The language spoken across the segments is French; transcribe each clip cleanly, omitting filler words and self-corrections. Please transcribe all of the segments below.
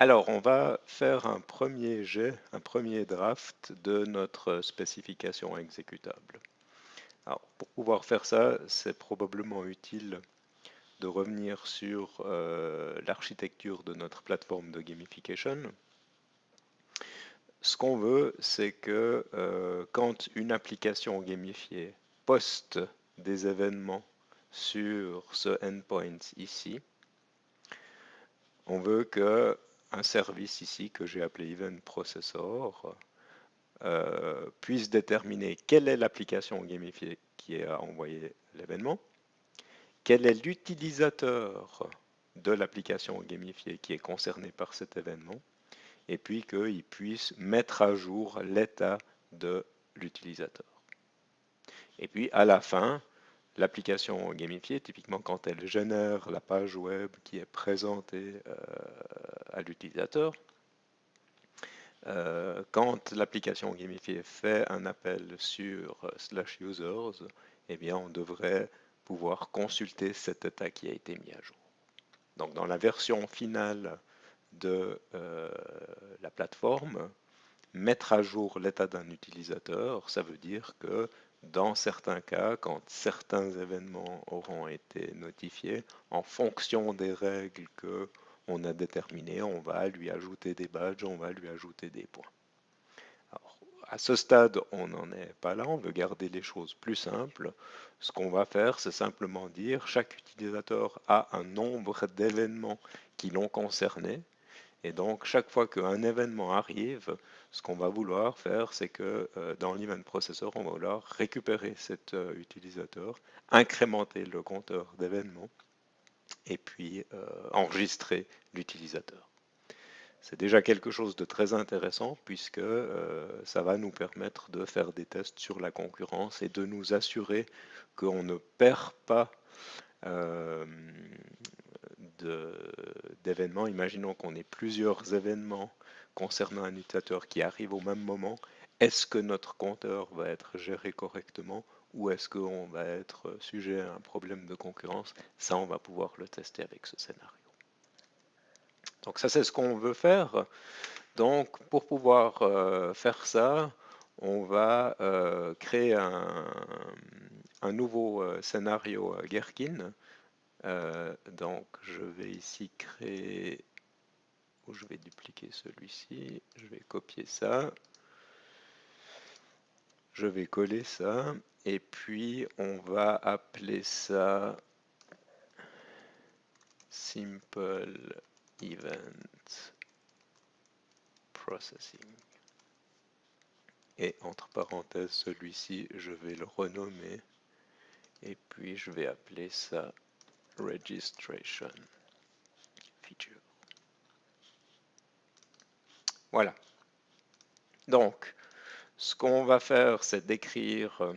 Alors, on va faire un premier jet, un premier draft de notre spécification exécutable. Alors, pour pouvoir faire ça, c'est probablement utile de revenir sur l'architecture de notre plateforme de gamification. Ce qu'on veut, c'est que quand une application gamifiée poste des événements sur ce endpoint ici, on veut que un service ici que j'ai appelé Event Processor puisse déterminer quelle est l'application gamifiée qui a envoyé l'événement, quel est l'utilisateur de l'application gamifiée qui est concerné par cet événement, et puis qu'il puisse mettre à jour l'état de l'utilisateur. Et puis à la fin, l'application gamifiée, typiquement quand elle génère la page web qui est présentée à l'utilisateur, quand l'application gamifiée fait un appel sur /users, eh bien, on devrait pouvoir consulter cet état qui a été mis à jour. Donc, dans la version finale de la plateforme, mettre à jour l'état d'un utilisateur, ça veut dire que dans certains cas, quand certains événements auront été notifiés, en fonction des règles que on a déterminées, on va lui ajouter des badges, on va lui ajouter des points. Alors, à ce stade, on n'en est pas là, on veut garder les choses plus simples. Ce qu'on va faire, c'est simplement dire chaque utilisateur a un nombre d'événements qui l'ont concerné. Et donc, chaque fois qu'un événement arrive, ce qu'on va vouloir faire, c'est que dans l'event processor, on va vouloir récupérer cet utilisateur, incrémenter le compteur d'événements et puis enregistrer l'utilisateur. C'est déjà quelque chose de très intéressant puisque ça va nous permettre de faire des tests sur la concurrence et de nous assurer qu'on ne perd pas euh, d'événements. Imaginons qu'on ait plusieurs événements concernant un utilisateur qui arrivent au même moment. Est-ce que notre compteur va être géré correctement ou est-ce qu'on va être sujet à un problème de concurrence? Ça, on va pouvoir le tester avec ce scénario. Donc ça, c'est ce qu'on veut faire. Donc, pour pouvoir faire ça, on va créer un nouveau scénario Gherkin. Donc, je vais ici créer, ou je vais dupliquer celui-ci, je vais copier ça, je vais coller ça, et puis on va appeler ça Simple Event Processing. Et entre parenthèses, celui-ci, je vais le renommer. Et puis, je vais appeler ça Registration Feature. Voilà. Donc, ce qu'on va faire, c'est décrire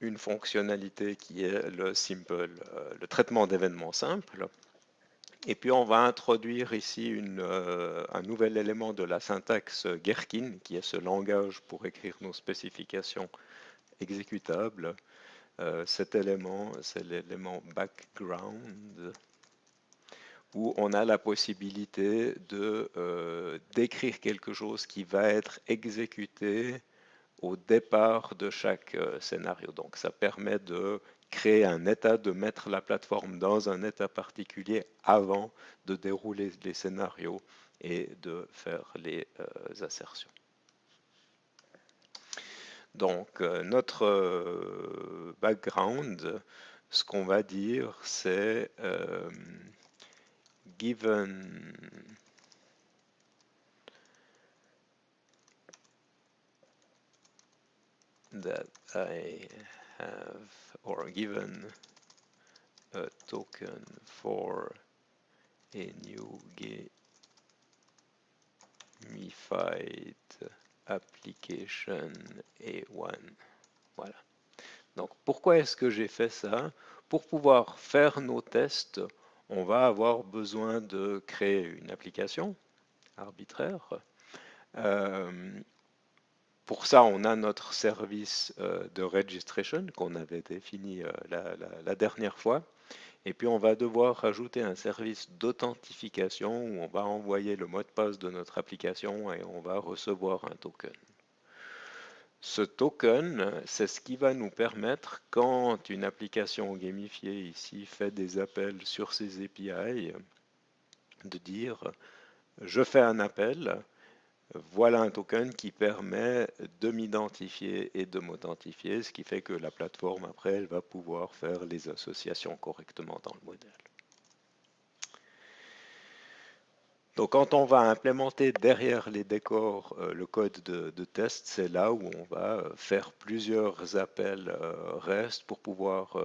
une fonctionnalité qui est le simple, le traitement d'événements simples. Et puis, on va introduire ici un nouvel élément de la syntaxe Gherkin, qui est ce langage pour écrire nos spécifications exécutables. Cet élément, c'est l'élément background, où on a la possibilité de d'écrire quelque chose qui va être exécuté au départ de chaque scénario. Donc ça permet de créer un état, de mettre la plateforme dans un état particulier avant de dérouler les scénarios et de faire les assertions. Donc notre background, ce qu'on va dire, c'est given that I have, or given a token for a new gamified application A1. Voilà. Donc pourquoi est-ce que j'ai fait ça? Pour pouvoir faire nos tests, on va avoir besoin de créer une application arbitraire. Pour ça, on a notre service de registration qu'on avait défini la dernière fois. Et puis on va devoir rajouter un service d'authentification où on va envoyer le mot de passe de notre application et on va recevoir un token. Ce token, c'est ce qui va nous permettre, quand une application gamifiée ici fait des appels sur ses API, de dire je fais un appel, voilà un token qui permet de m'identifier et de m'authentifier, ce qui fait que la plateforme après elle va pouvoir faire les associations correctement dans le modèle. Donc quand on va implémenter derrière les décors le code de test, c'est là où on va faire plusieurs appels REST pour pouvoir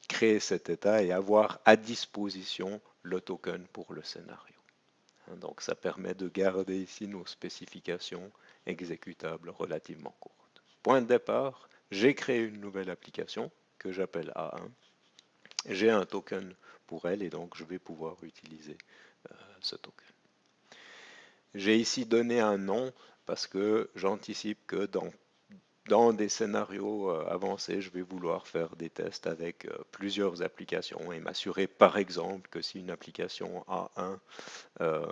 créer cet état et avoir à disposition le token pour le scénario. Donc ça permet de garder ici nos spécifications exécutables relativement courtes. Point de départ, j'ai créé une nouvelle application que j'appelle A1. J'ai un token pour elle et donc je vais pouvoir utiliser ce token. J'ai ici donné un nom parce que j'anticipe que dans des scénarios avancés, je vais vouloir faire des tests avec plusieurs applications et m'assurer par exemple que si une application A1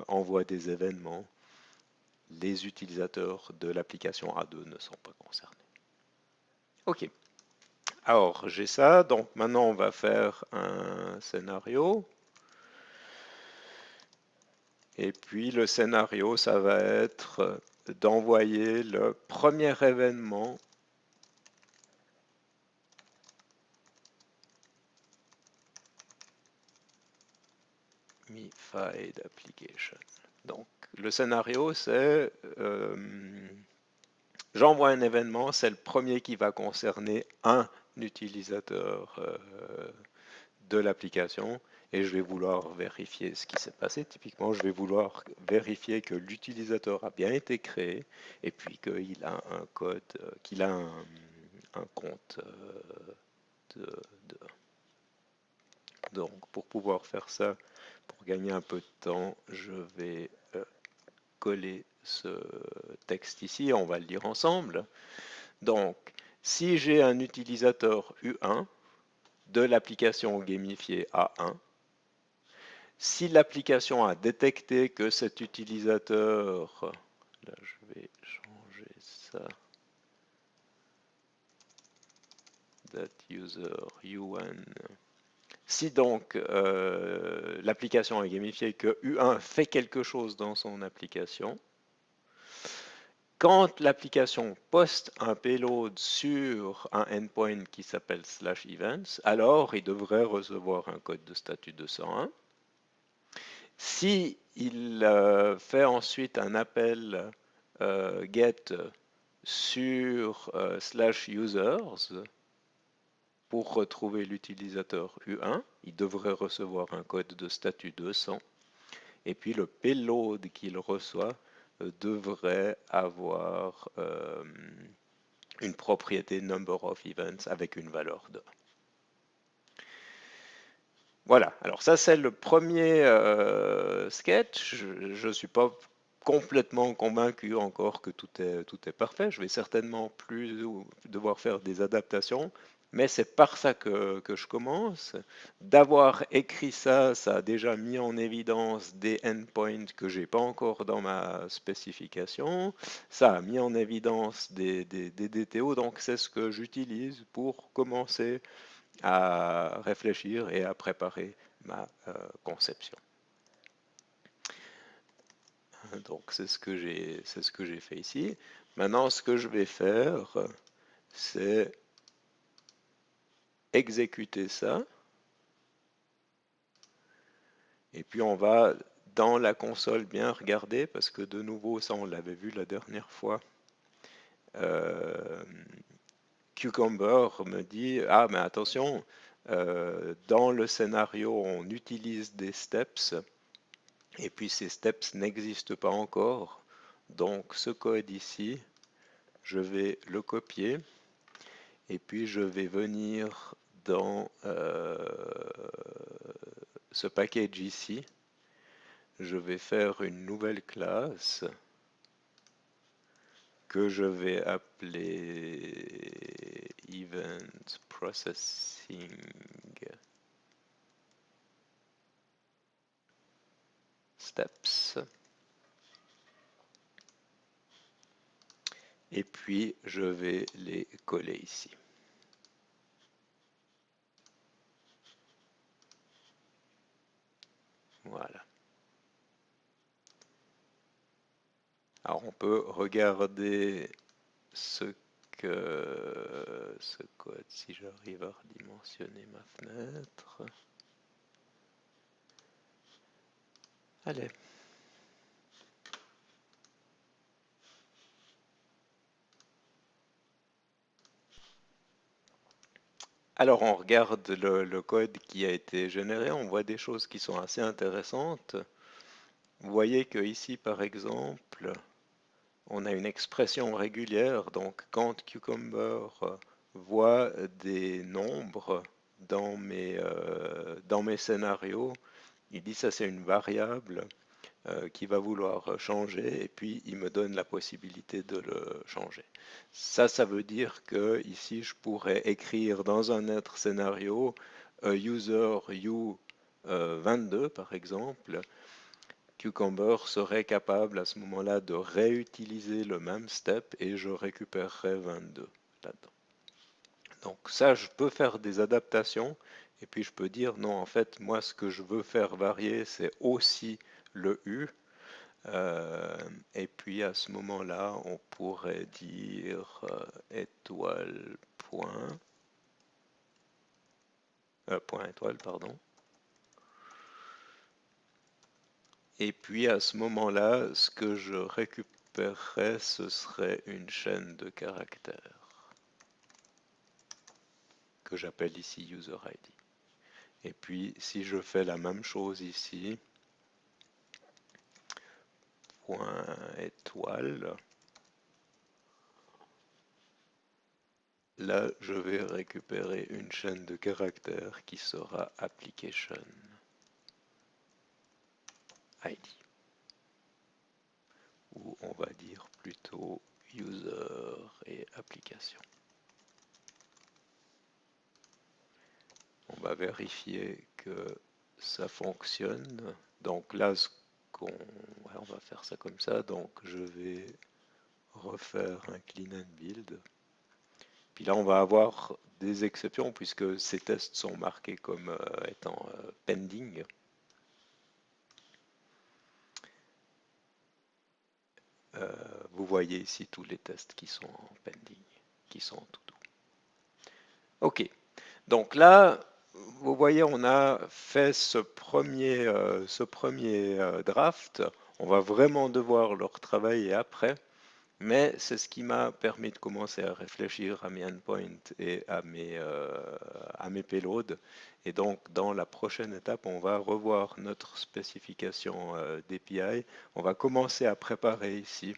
envoie des événements, les utilisateurs de l'application A2 ne sont pas concernés. Ok, alors j'ai ça, donc maintenant on va faire un scénario. Et puis le scénario, ça va être d'envoyer le premier événement Mified Application. Donc le scénario, c'est j'envoie un événement, c'est le premier qui va concerner un utilisateur de l'application et je vais vouloir vérifier ce qui s'est passé. Typiquement, je vais vouloir vérifier que l'utilisateur a bien été créé et puis qu'il a un code, qu'il a un compte de, de- Donc, pour pouvoir faire ça, pour gagner un peu de temps, je vais coller ce texte ici, on va le lire ensemble. Donc, si j'ai un utilisateur U1 de l'application gamifiée A1, si l'application a détecté que cet utilisateur, là je vais changer ça, that user U1, si donc l'application est gamifiée que U1 fait quelque chose dans son application, quand l'application poste un payload sur un endpoint qui s'appelle /events, alors il devrait recevoir un code de statut 201. Si il fait ensuite un appel get sur /users pour retrouver l'utilisateur U1, il devrait recevoir un code de statut 200. Et puis le payload qu'il reçoit devrait avoir une propriété number of events avec une valeur de 1. Voilà, alors ça c'est le premier sketch. Je ne suis pas complètement convaincu encore que tout est parfait. Je vais certainement plus devoir faire des adaptations, mais c'est par ça que je commence. D'avoir écrit ça, ça a déjà mis en évidence des endpoints que j'ai pas encore dans ma spécification. Ça a mis en évidence des DTO, donc c'est ce que j'utilise pour commencer à réfléchir et à préparer ma conception. Donc c'est ce que j'ai fait ici. Maintenant, ce que je vais faire, c'est exécuter ça. Et puis on va dans la console bien regarder parce que de nouveau, ça on l'avait vu la dernière fois. Cucumber me dit ah mais attention, dans le scénario on utilise des steps. Et puis ces steps n'existent pas encore. Donc ce code ici, je vais le copier. Et puis je vais venir dans ce package ici. Je vais faire une nouvelle classe que je vais appeler Event Processing steps. Et puis, je vais les coller ici. Voilà. Alors, on peut regarder ce code, si j'arrive à redimensionner ma fenêtre. Allez. Alors on regarde le code qui a été généré, on voit des choses qui sont assez intéressantes. Vous voyez que ici par exemple, on a une expression régulière, donc quand Cucumber voit des nombres dans mes scénarios, il dit ça c'est une variable qui va vouloir changer et puis il me donne la possibilité de le changer. Ça veut dire que ici je pourrais écrire dans un autre scénario user u22 par exemple. Cucumber serait capable à ce moment-là de réutiliser le même step et je récupérerai 22 là-dedans. Donc ça, je peux faire des adaptations et puis je peux dire non, en fait, moi ce que je veux faire varier, c'est aussi le U. Et puis à ce moment-là, on pourrait dire étoile point, point étoile, pardon. Et puis à ce moment-là, ce que je récupérerais, ce serait une chaîne de caractères que j'appelle ici user ID. Et puis si je fais la même chose ici, point étoile, là je vais récupérer une chaîne de caractères qui sera application ID. Ou on va dire plutôt user et application. On va vérifier que ça fonctionne. Donc là, on va faire ça comme ça. Donc je vais refaire un clean and build. Puis là, on va avoir des exceptions puisque ces tests sont marqués comme étant pending. Vous voyez ici tous les tests qui sont en pending, qui sont en tout doux. Ok, donc là, vous voyez, on a fait ce premier draft. On va vraiment devoir le retravailler après, mais c'est ce qui m'a permis de commencer à réfléchir à mes endpoints et à mes payloads. Et donc, dans la prochaine étape, on va revoir notre spécification d'API. On va commencer à préparer ici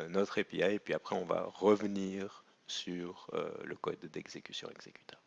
notre API, et puis après, on va revenir sur le code d'exécution exécutable.